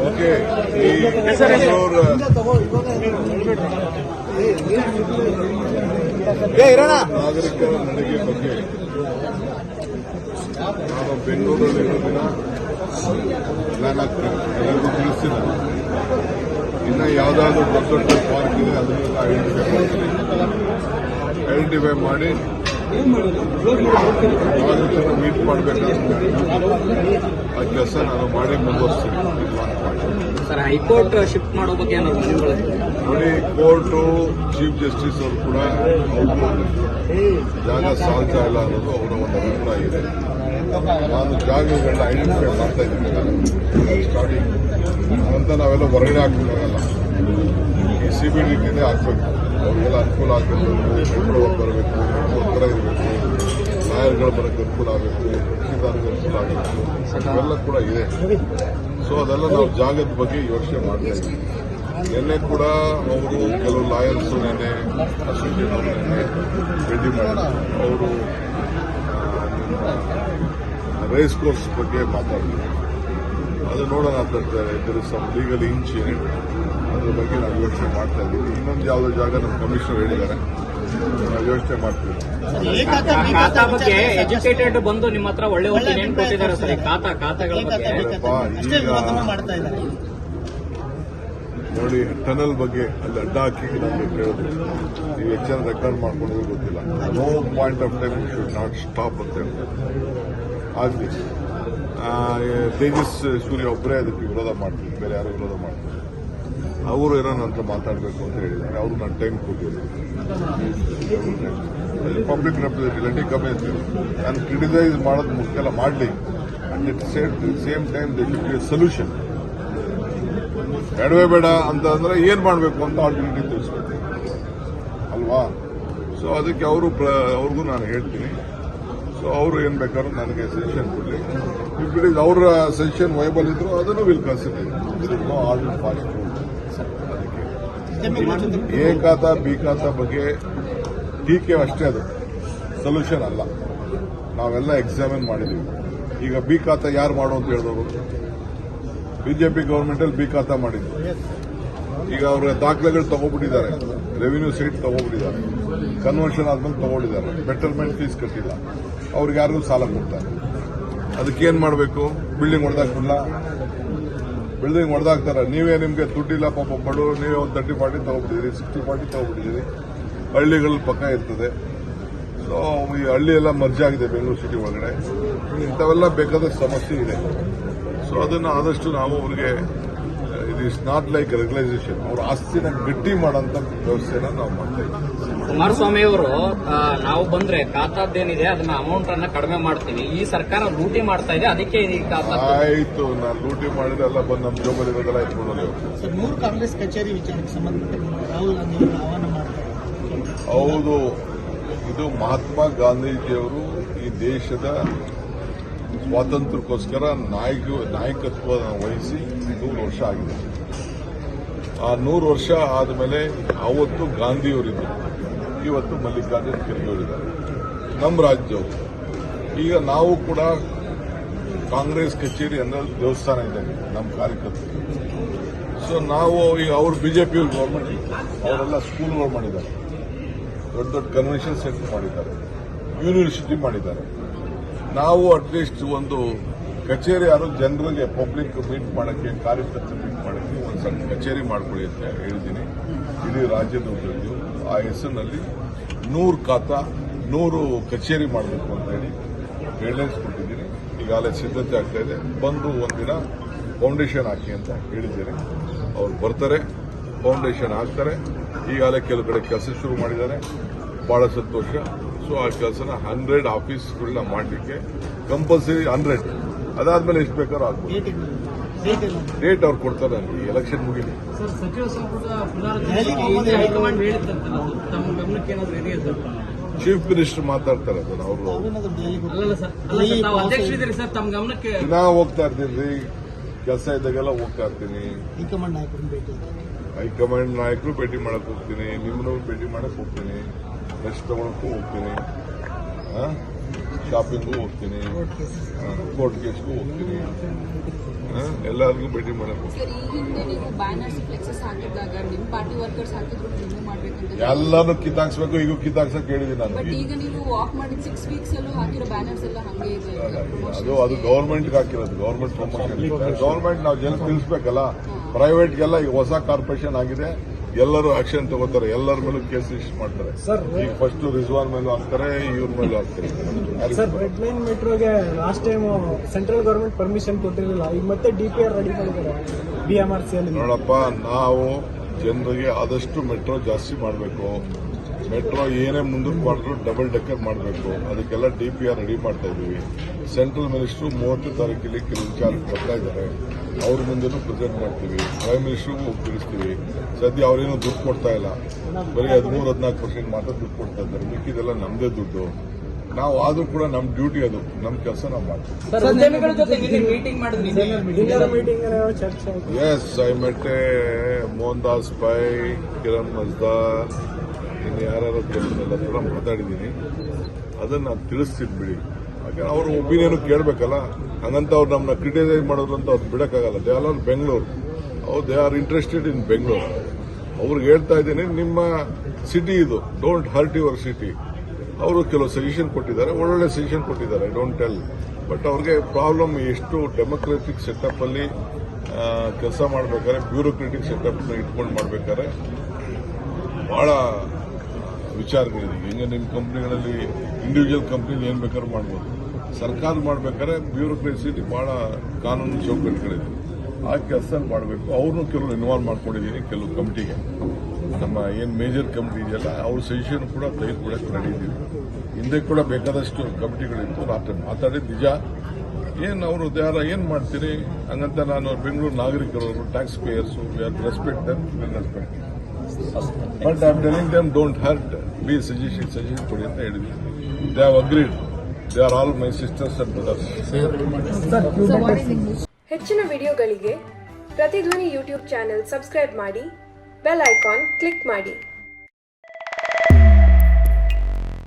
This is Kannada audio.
ಓಕೆ, ಈ ನಾಗರಿಕರ ನಡಿಗೆ ಬಗ್ಗೆ ನಾನು ಬೆಂಗಳೂರಲ್ಲಿರೋದಿನ ಪ್ಲಾನ್ ಆಗ್ತೀನಿ, ಎಲ್ಲರಿಗೂ ತಿಳಿಸ್ತೀನಿ. ಇನ್ನು ಯಾವುದಾದ್ರೂ ದೊಡ್ಡ ದೊಡ್ಡ ಪಾರ್ಕ್ ಇದೆ ಅದನ್ನೆಲ್ಲ ಐಡೆಂಟಿಫೈ ಮಾಡಿ ನಾಗರಿಕರನ್ನ ಮೀಟ್ ಮಾಡಬೇಕಾದ್ರೆ ಆ ಕೆಲಸ ನಾನು ಮಾಡಿ ಮುಂದುವರಿಸ್ತೀನಿ. ಸರ್, ಹೈಕೋರ್ಟ್ ಶಿಫ್ಟ್ ಮಾಡೋ ಬಗ್ಗೆ ನೋಡಿ, ಕೋರ್ಟು ಚೀಫ್ ಜಸ್ಟಿಸ್ ಅವರು ಕೂಡ ಜಾಗ ಸಾಲ್ತಾ ಇಲ್ಲ ಅನ್ನೋದು ಅವರ ಒಂದು ಅಭಿಪ್ರಾಯ ಇದೆ. ನಾನು ಜಾಗಗಳನ್ನ ಐಡೆಂಟಿಫೈ ಮಾಡ್ತಾ ಇದ್ದೀನಿ ಸ್ಟಾರ್ಟಿಂಗ್ ಅಂತ. ನಾವೆಲ್ಲ ಹೊರಗಡೆ ಹಾಕ್ಬೇಕಾಗಲ್ಲ, ಈ CBDಟಿನೇ ಹಾಕ್ಬೇಕು. ಅವ್ರಿಗೆಲ್ಲ ಅನುಕೂಲ ಆಗಬೇಕು, ಮೆಟ್ರೋ ಬರಬೇಕು, ಉತ್ತರ ಇರಬೇಕು, ಲಾಯರ್ಗಳು ಬರೋಕ್ಕೆ ಅನುಕೂಲ ಆಗಬೇಕು, ಕಕ್ಷಿದಾರರಿಗೆ ಅನುಕೂಲ ಆಗಬೇಕು, ಇವೆಲ್ಲ ಕೂಡ ಇದೆ. ಸೊ ಅದೆಲ್ಲ ನಾವು ಜಾಗದ ಬಗ್ಗೆ ಯೋಚನೆ ಮಾಡ್ತಾ ಇದ್ದೀವಿ. ನಿನ್ನೆ ಕೂಡ ಅವರು ಕೆಲವು ಲಾಯರ್ಸು ನಿನ್ನೆ ಅಸೋಸಿಯೇಟ್ ಅವರು ಭೇಟಿ ಮಾಡಿ ಅವರು ರೇಸ್ ಕೋರ್ಸ್ ಬಗ್ಗೆ ಮಾತಾಡಿದ್ರು. ಅದು ನೋಡೋಣ ಅಂತ ಹೇಳ್ತಾರೆ. ಇದರ ಸಮ್ ಲೀಗಲ್ ಇಂಚ್ ಅದ್ರ ಬಗ್ಗೆ ನಾವು ಯೋಚನೆ ಮಾಡ್ತಾ ಇದ್ದೀವಿ. ಇನ್ನೊಂದು ಯಾವುದೋ ಜಾಗ ನಮ್ಮ ಕಮಿಷನರ್ ಹೇಳಿದ್ದಾರೆ, ನಾವು ಯೋಚನೆ ಮಾಡ್ತೀವಿ. ಖಾತಾ ಬಗ್ಗೆ ಎಜುಕೇಟೆಡ್ ಬಂದು ನಿಮ್ಮ ಹತ್ರ ಒಳ್ಳೆ ಒಪಿನಿಯನ್ ಕೊಟ್ಟಿದ್ದಾರೆ ಸರ್. ಖಾತಾಗಳ ಬಗ್ಗೆ ನೋಡಿ, ಟನಲ್ ಬಗ್ಗೆ ಅಲ್ಲಿ ಅಡ್ಡ ಹಾಕಿ ನಮಗೆ ಕೇಳಿದ್ರು, ನೀವು ಎಷ್ಟು ಜನ ರೆಕಾರ್ಡ್ ಮಾಡ್ಕೊಂಡ್ರೂ ಗೊತ್ತಿಲ್ಲ. No point of time you should not stop ಅಂತ ಹೇಳ್ತಾರೆ. ಆಗಲಿ, ತೇಜಸ್ ಸೂರ್ಯ ಒಬ್ಬರೇ ಅದಕ್ಕೆ ವಿರೋಧ ಮಾಡ್ತೀವಿ, ಬೇರೆ ಯಾರು ವಿರೋಧ ಮಾಡ್ತೀವಿ. ಅವರು ಏನೋ ನನ್ನ ಹತ್ರ ಮಾತಾಡಬೇಕು ಅಂತ ಹೇಳಿದ್ದಾರೆ. ಅವರು ನಾನು ಟೈಮ್ ಕೊಟ್ಟಿದ್ದೀನಿ. ಪಬ್ಲಿಕ್ ರೆಪ್ರೆಸೆಂಟೇಟಿವ್ ಕಮಿಟಿ ನಾನು ಕ್ರಿಟಿಸೈಸ್ ಮಾಡೋದು ಮುಖ್ಯ ಮಾಡಲಿ. And it same time they should be A solution. ಬೇಡವೇ ಬೇಡ ಅಂತ ಅಂದ್ರೆ ಏನ್ ಮಾಡಬೇಕು ಅಂತ ಆಲ್ಟರ್ನೇಟಿವ್ ತಿಳಿಸ್ಬೇಕು ಅಲ್ವಾ? ಸೊ ಅದಕ್ಕೆ ಅವ್ರಿಗೂ ನಾನು ಹೇಳ್ತೀನಿ. ಸೊ ಅವರು ಏನ್ ಬೇಕಾದ್ರೂ ನನಗೆ ಸಜೆಷನ್ ಕೊಡಲಿ. ಇಫ್ ಇಟ್ ಇಸ್ ಅವರ ಸಜೆಷನ್ ವೈಬಲ್ ಇದ್ರು ಅದನ್ನು will consider. No order passed ಅದಕ್ಕೆ ಎ ಖಾತಾ ಬಿ ಖಾತಾ ಬಗ್ಗೆ ಟೀಕೆ ಅಷ್ಟೇ, ಅದು ಸೊಲ್ಯೂಷನ್ ಅಲ್ಲ. ನಾವೆಲ್ಲ ಎಕ್ಸಾಮಿನ್ ಮಾಡಿದೀವಿ. ಈಗ ಬಿ ಖಾತಾ ಯಾರು ಮಾಡು ಅಂತ ಹೇಳಿದವರು? ಬಿಜೆಪಿ ಗವರ್ಮೆಂಟ್ ಅಲ್ಲಿ ಬಿ ಖಾತಾ ಮಾಡಿದ್ರು. ಈಗ ಅವರ ದಾಖಲೆಗಳು ತಗೋಬಿಟ್ಟಿದ್ದಾರೆ, ರೆವಿನ್ಯೂ ಸೈಟ್ ತಗೋಬಿಟ್ಟಿದ್ದಾರೆ, ಕನ್ವರ್ಷನ್ ಆದ್ಮೇಲೆ ತಗೊಂಡಿದ್ದಾರೆ, ಬೆಟರ್ಮೆಂಟ್ ಫೀಸ್ ಕಟ್ಟಿಲ್ಲ, ಅವ್ರಿಗೆ ಯಾರಿಗೂ ಸಾಲ ಕೊಡ್ತಾರೆ. ಅದಕ್ಕೇನ್ ಮಾಡಬೇಕು? ಬಿಲ್ಡಿಂಗ್ ಹೊಡೆದಾಕ್ಬಿಡಲ್ಲ, ಬಿಲ್ಡಿಂಗ್ ಹೊಡೆದಾಕ್ತಾರೆ. ನೀವೇ ನಿಮ್ಗೆ ದುಡ್ಡಿಲ್ಲ ಪಾಪ ಬಡವರು, ನೀವೇ ಒಂದು 30-40 ತಗೋಬಿಟ್ಟಿದ್ದೀರಿ, 60-40 ತಗೋಬಿಟ್ಟಿದ್ದೀರಿ. ಹಳ್ಳಿಗಳ ಪಕ್ಕ ಇರ್ತದೆ. ಸೊ ಈ ಹಳ್ಳಿ ಎಲ್ಲ ಮರ್ಜ್ ಆಗಿದೆ ಬೆಂಗಳೂರು ಸಿಟಿ ಒಳಗಡೆ. ಇಂಥವೆಲ್ಲ ಬೇಕಾದ ಸಮಸ್ಯೆ ಇದೆ. ಸೊ ಅದನ್ನು ಆದಷ್ಟು ನಾವು ಅವ್ರಿಗೆ ಇಟ್ ಈಸ್ ನಾಟ್ ಲೈಕ್ ರೆಗ್ಯುಲೈಸೇಷನ್, ಅವ್ರ ಆಸ್ತಿನ ಗಟ್ಟಿ ಮಾಡೋಂಥ ವ್ಯವಸ್ಥೆನ ನಾವು ಮಾಡ್ತಾ ಇದ್ದೀವಿ. ಕುಮಾರಸ್ವಾಮಿ ಅವರು ನಾವು ಬಂದ್ರೆ ಖಾತಾದ್ದೇನಿದೆ ಅದನ್ನ ಅಮೌಂಟ್ ಅನ್ನ ಕಡಿಮೆ ಮಾಡ್ತೀವಿ, ಈ ಸರ್ಕಾರ ಲೂಟಿ ಮಾಡ್ತಾ ಇದೆ, ಅದಕ್ಕೆ ಆಯ್ತು. ನಾನು ಲೂಟಿ ಮಾಡಿದ್ರೆ ಎಲ್ಲ ಬಂದು ನಮ್ಮ ಜೋಬಲ್ಲಿ ಇರೋದೆಲ್ಲ ಇಟ್ಕೊಂಡು ಸರ್, 3 ಕಾಂಗ್ರೆಸ್ ಕಚೇರಿ ವಿಚಾರಕ್ಕೆ ಸಂಬಂಧಪಟ್ಟ ರಾಹುಲ್ ಗಾಂಧಿ ಆಹ್ವಾನ ಮಾಡ್ತಾರೆ. ಹೌದು, ಇದು ಮಹಾತ್ಮ ಗಾಂಧೀಜಿಯವರು ಈ ದೇಶದ ಸ್ವಾತಂತ್ರ್ಯಕ್ಕೋಸ್ಕರ ನಾಯಕತ್ವ ವಹಿಸಿ 100 ವರ್ಷ ಆಗಿದೆ. ಆ 100 ವರ್ಷ ಆದಮೇಲೆ ಅವತ್ತು ಗಾಂಧಿಯವರಿದ್ದರು, ಇವತ್ತು ಮಲ್ಲಿಕಾರ್ಜುನ್ ಖರ್ಗೆಯವರಿದ್ದಾರೆ, ನಮ್ಮ ರಾಜ್ಯವರು. ಈಗ ನಾವು ಕೂಡ ಕಾಂಗ್ರೆಸ್ ಕಚೇರಿ ಅನ್ನೋದು ದೇವಸ್ಥಾನ ಇದೆ ನಮ್ಮ ಕಾರ್ಯಕರ್ತರು. ಸೊ ನಾವು ಈಗ ಅವರು ಬಿಜೆಪಿ ಗೌರ್ಮೆಂಟ್, ಅವರೆಲ್ಲ ಸ್ಕೂಲ್ಗಳು ಮಾಡಿದ್ದಾರೆ, ದೊಡ್ಡ ದೊಡ್ಡ ಕನ್ವೆನ್ಷನ್ ಸೆಂಟರ್ ಮಾಡಿದ್ದಾರೆ, ಯೂನಿವರ್ಸಿಟಿ ಮಾಡಿದ್ದಾರೆ. ನಾವು ಅಟ್ಲೀಸ್ಟ್ ಒಂದು ಕಚೇರಿ ಯಾರು ಜನರಿಗೆ ಪಬ್ಲಿಕ್ ಮೀಟ್ ಮಾಡೋಕ್ಕೆ, ಕಾರ್ಯಕರ್ತರು ಮೀಟ್ ಮಾಡೋಕ್ಕೆ ಒಂದು ಸಣ್ಣ ಕಚೇರಿ ಮಾಡ್ಕೊಳ್ಳಿ ಅಂತ ಹೇಳಿದ್ದೀನಿ. ಇಡೀ ರಾಜ್ಯದ ಉದ್ಯೋಗಿಗಳು ಆ ಹೆಸರಿನಲ್ಲಿ 100 ಖಾತಾ 100 ಕಚೇರಿ ಮಾಡಬೇಕು ಅಂತ ಹೇಳಿ ಗೈಡ್ಲೈನ್ಸ್ ಕೊಟ್ಟಿದ್ದೀನಿ. ಈಗಾಗಲೇ ಸಿದ್ಧತೆ ಆಗ್ತಾ ಇದೆ. ಬಂದು ಒಂದಿನ ಫೌಂಡೇಶನ್ ಹಾಕಿ ಅಂತ ಹೇಳಿದ್ದೇನೆ. ಅವ್ರು ಬರ್ತಾರೆ, ಫೌಂಡೇಶನ್ ಹಾಕ್ತಾರೆ. ಈಗಾಗಲೇ ಕೆಲವು ಕಡೆ ಕೆಲಸ ಶುರು ಮಾಡಿದ್ದಾರೆ, ಬಹಳ ಸಂತೋಷ. ಸೊ ಆ ಕೆಲಸನ 100 ಆಫೀಸ್ಗಳನ್ನ ಮಾಡಲಿಕ್ಕೆ ಕಂಪಲ್ಸರಿ 100. ಅದಾದ್ಮೇಲೆ ಎಷ್ಟು ಬೇಕಾದ್ರೂ ಆಗ್ಬೋದು. ಡೇಟ್ ಅವ್ರು ಕೊಡ್ತಾರೆ, ಈ ಎಲೆಕ್ಷನ್ ಮುಗಿಲಿ. ಚೀಫ್ ಮಿನಿಸ್ಟರ್ ಮಾತಾಡ್ತಾರೆ ಅದನ್ನು. ಅವರು ದಿನ ಹೋಗ್ತಾ ಇರ್ತೀನಿ, ಕೆಲಸ ಇದ್ದಾಗೆಲ್ಲ ಹೋಗ್ತಾ ಇರ್ತೀನಿ. ಹೈಕಮಾಂಡ್ ನಾಯಕರು ಭೇಟಿ ಮಾಡಕ್ ಹೋಗ್ತೀನಿ, ನಿಮ್ಮನ್ನು ಭೇಟಿ ಮಾಡಕ್ ಹೋಗ್ತೀನಿ, ರೆಸ್ಟ್ ತಗೊಳಕ್ಕೂ ಹೋಗ್ತೀನಿ. ಕಾಪಿಂಗೂ ಹೋಗ್ತೀನಿ, ಕೋರ್ಟ್ ಕೇಸ್ಗೂ ಹೋಗ್ತೀನಿ, ಎಲ್ಲರಿಗೂ ಭೇಟಿ ಮಾಡಕ್ಕೆ ಸರ್, ಈ ಹಿಂದೆ ನೀವು ಬ್ಯಾನರ್ಸ್ ಫ್ಲೆಕ್ಸಸ್ ಹಾಕಿದ್ದಾಗ ನಿಮ್ಮ ಪಾರ್ಟಿ ವರ್ಕರ್ಸ್ ಹಾಕಿದ್ರು ರಿಮೂವ್ ಮಾಡ್ಬೇಕಂತ, ಎಲ್ಲಾನು ಕಿತ್ತಾಕ್ಸ್ಬೇಕು. ಈಗ ಕಿತ್ತಾಕ್ಸಕ್ ಹೇಳಿದ್ದೀನಿ ನಾನು. ಬಟ್ ಈಗ ನೀವು ವಾಕ್ ಮಾಡಿದ 6 ವೀಕ್ಸ್ ಅಲ್ಲೂ ಹಾಕಿರೋ ಬ್ಯಾನರ್ಸ್ ಎಲ್ಲ ಹಂಗೆ ಇದೆ. ಅದು ಗವರ್ಮೆಂಟ್ಗೆ ಹಾಕಿರೋದು, ಗವರ್ಮೆಂಟ್ ಪ್ರಮೋಷನ್. ಗವರ್ಮೆಂಟ್ ನಾವು ಜನ ತಿಳಿಸ್ಬೇಕಲ್ಲ. ಪ್ರೈವೇಟ್ಗೆಲ್ಲ ಈಗ ಹೊಸ ಕಾರ್ಪೊರೇಷನ್ ಆಗಿದೆ, ಎಲ್ಲರೂ ಆಕ್ಷನ್ ತಗೋತಾರೆ, ಎಲ್ಲರ ಮೇಲೂ ಕೇಸ್ ರಿಜಿಸ್ಟರ್ ಮಾಡ್ತಾರೆ. ಈಗ ಫಸ್ಟ್ ರಿಜ್ವಾನ್ ಮೇಲೂ ಹಾಕ್ತಾರೆ, ಇವ್ರ ಮೇಲೂ ಹಾಕ್ತಾರೆ. ಸರ್, ರೆಡ್ ಲೈನ್ ಮೆಟ್ರೋಗೆ last time central government permission ಕೊಟ್ಟಿರಲಿಲ್ಲ, ಈಗ ಮತ್ತೆ DPR ರೆಡಿ ಮಾಡಿದ್ದಾರೆ BMRC ಅಲ್ಲಿ. ನೋಡಪ್ಪ, ನಾವು ಜನರಿಗೆ ಆದಷ್ಟು ಮೆಟ್ರೋ ಜಾಸ್ತಿ ಮಾಡಬೇಕು. ಮೆಟ್ರೋ ಏನೇ ಮುಂದಕ್ಕೆ ಮಾಡಿದ್ರು ಡಬಲ್ ಡೆಕ್ಕರ್ ಮಾಡಬೇಕು. ಅದಕ್ಕೆಲ್ಲ DPR ರೆಡಿ ಮಾಡ್ತಾ ಇದ್ದೀವಿ. ಸೆಂಟ್ರಲ್ ಮಿನಿಸ್ಟ್ರು 30 ತಾರೀಕಿಗೆ ಕೆಲವು ವಿಚಾರ ಬರ್ತಾ ಇದ್ದಾರೆ, ಅವ್ರ ಮುಂದೆನೂ ಪ್ರೆಸೆಂಟ್ ಮಾಡ್ತೀವಿ. ಪ್ರೈಮ್ ಮಿನಿಸ್ಟ್ರಿಗೂ ತಿಳಿಸ್ತೀವಿ. ಸದ್ಯ ಅವ್ರೇನು ದುಡ್ಡು ಕೊಡ್ತಾ ಇಲ್ಲ, ಬರೀ 13-14% ಮಾತ್ರ ದುಡ್ಡು ಕೊಡ್ತಾ ಇದ್ದಾರೆ. ಮಿಕ್ಕಿದೆಲ್ಲ ನಮ್ಮದೇ ದುಡ್ಡು. ನಾವು ಆದ್ರೂ ಕೂಡ ನಮ್ಮ ಡ್ಯೂಟಿ, ಅದು ನಮ್ಮ ಕೆಲಸ ನಾವು ಮಾಡ್ತೀವಿ. ಉದ್ಯಮಿಗಳ ಜೊತೆ ಮೀಟಿಂಗ್ ಮಾಡಿದ್ವಿ. ಮೀಟಿಂಗ್ ಚರ್ಚೆ ಆಯ್ತು. Yes, I met Mohan Das Pai, Kiran Majdar, ಇನ್ನು ಯಾರು ಕೆಲವರೆಲ್ಲ ಕೂಡ ಮಾತಾಡಿದ್ದೀನಿ. ಅದನ್ನು ನಾನು ತಿಳಿಸ್ತೀನಿ ಬಿಡಿ. ಯಾಕಂದ್ರೆ ಅವ್ರ ಒಪಿನಿಯನ್ ಕೇಳಬೇಕಲ್ಲ. ಹಂಗಂತ ಅವ್ರು ನಮ್ಮನ್ನ ಕ್ರಿಟಿಸೈಸ್ ಮಾಡೋದು ಅಂತ ಅವ್ರು ಬಿಡೋಕ್ಕಾಗಲ್ಲ. They are Bengaluru, they are interested in Bengaluru. ಅವ್ರಿಗೆ ಹೇಳ್ತಾ ಇದ್ದೀನಿ, ನಿಮ್ಮ ಸಿಟಿ ಇದು, ಡೋಂಟ್ ಹರ್ಟ್ ಯುವರ್ ಸಿಟಿ. ಅವರು ಕೆಲವು ಸಜೆಷನ್ ಕೊಟ್ಟಿದ್ದಾರೆ, ಒಳ್ಳೊಳ್ಳೆ ಸಜೆಷನ್ ಕೊಟ್ಟಿದ್ದಾರೆ, ಐ ಡೋಂಟ್ ಟೆಲ್. ಬಟ್ ಅವ್ರಿಗೆ ಪ್ರಾಬ್ಲಮ್ ಎಷ್ಟು ಡೆಮೊಕ್ರೆಟಿಕ್ ಸೆಟಪ್ ಅಲ್ಲಿ ಕೆಲಸ ಮಾಡಬೇಕಾದ್ರೆ, ಬ್ಯೂರೋಕ್ರೆಟಿಕ್ ಸೆಟಪ್ ಇಟ್ಕೊಂಡು ಮಾಡಬೇಕಾದ್ರೆ ಬಹಳ ವಿಚಾರಗಳಿದೆ. ಹಿಂಗೆ ನಿಮ್ಮ ಕಂಪ್ನಿಗಳಲ್ಲಿ ಇಂಡಿವಿಜುವಲ್ ಕಂಪ್ನಿ ಏನ್ ಬೇಕಾದ್ರೂ ಮಾಡ್ಬೋದು. ಸರ್ಕಾರ ಮಾಡ್ಬೇಕಾದ್ರೆ ಬ್ಯೂರೋಕ್ರೆಸಿ ಬಹಳ ಕಾನೂನು ಚೌಕಟ್ಟುಗಳಿದೆ. ಆ ಕೆಲಸ ಮಾಡಬೇಕು. ಅವ್ರನ್ನೂ ಕೆಲವರು ಇನ್ವಾಲ್ವ್ ಮಾಡ್ಕೊಂಡಿದ್ದೀನಿ ಕೆಲವು ಕಮಿಟಿಗೆ. ನಮ್ಮ ಏನ್ ಮೇಜರ್ ಕಮಿಟಿ ಇದೆಯಲ್ಲ, ಅವ್ರ ಸಜೆಷನ್ ಕೂಡ ತೆಗೆದುಕೊಡಕ್ಕೆ ನಡೆಯಿದ್ದೀವಿ. ಹಿಂದೆ ಕೂಡ ಬೇಕಾದಷ್ಟು ಕಮಿಟಿಗಳಿತ್ತು. ರಾತ್ರಿ ಮಾತಾಡಿದ ನಿಜ. ಏನ್ ಅವರು ಏನ್ ಮಾಡ್ತೀರಿ ಹಂಗಂತ. ನಾನು ಬೆಂಗಳೂರು ನಾಗರಿಕರು, tax payers, respect them, respect. But I am telling them, don't hurt, B suggestion ಕೊಡಿ ಅಂತ ಹೇಳಿದ್ವಿ. They have agreed. They are all my sisters and brothers. ಹೆಚ್ಚಿನ ವಿಡಿಯೋಗಳಿಗೆ ಪ್ರತಿಧ್ವನಿ ಯೂಟ್ಯೂಬ್ ಚಾನೆಲ್ ಸಬ್ಸ್ಕ್ರೈಬ್ ಮಾಡಿ, ಬೆಲ್ ಐಕಾನ್ ಕ್ಲಿಕ್ ಮಾಡಿ.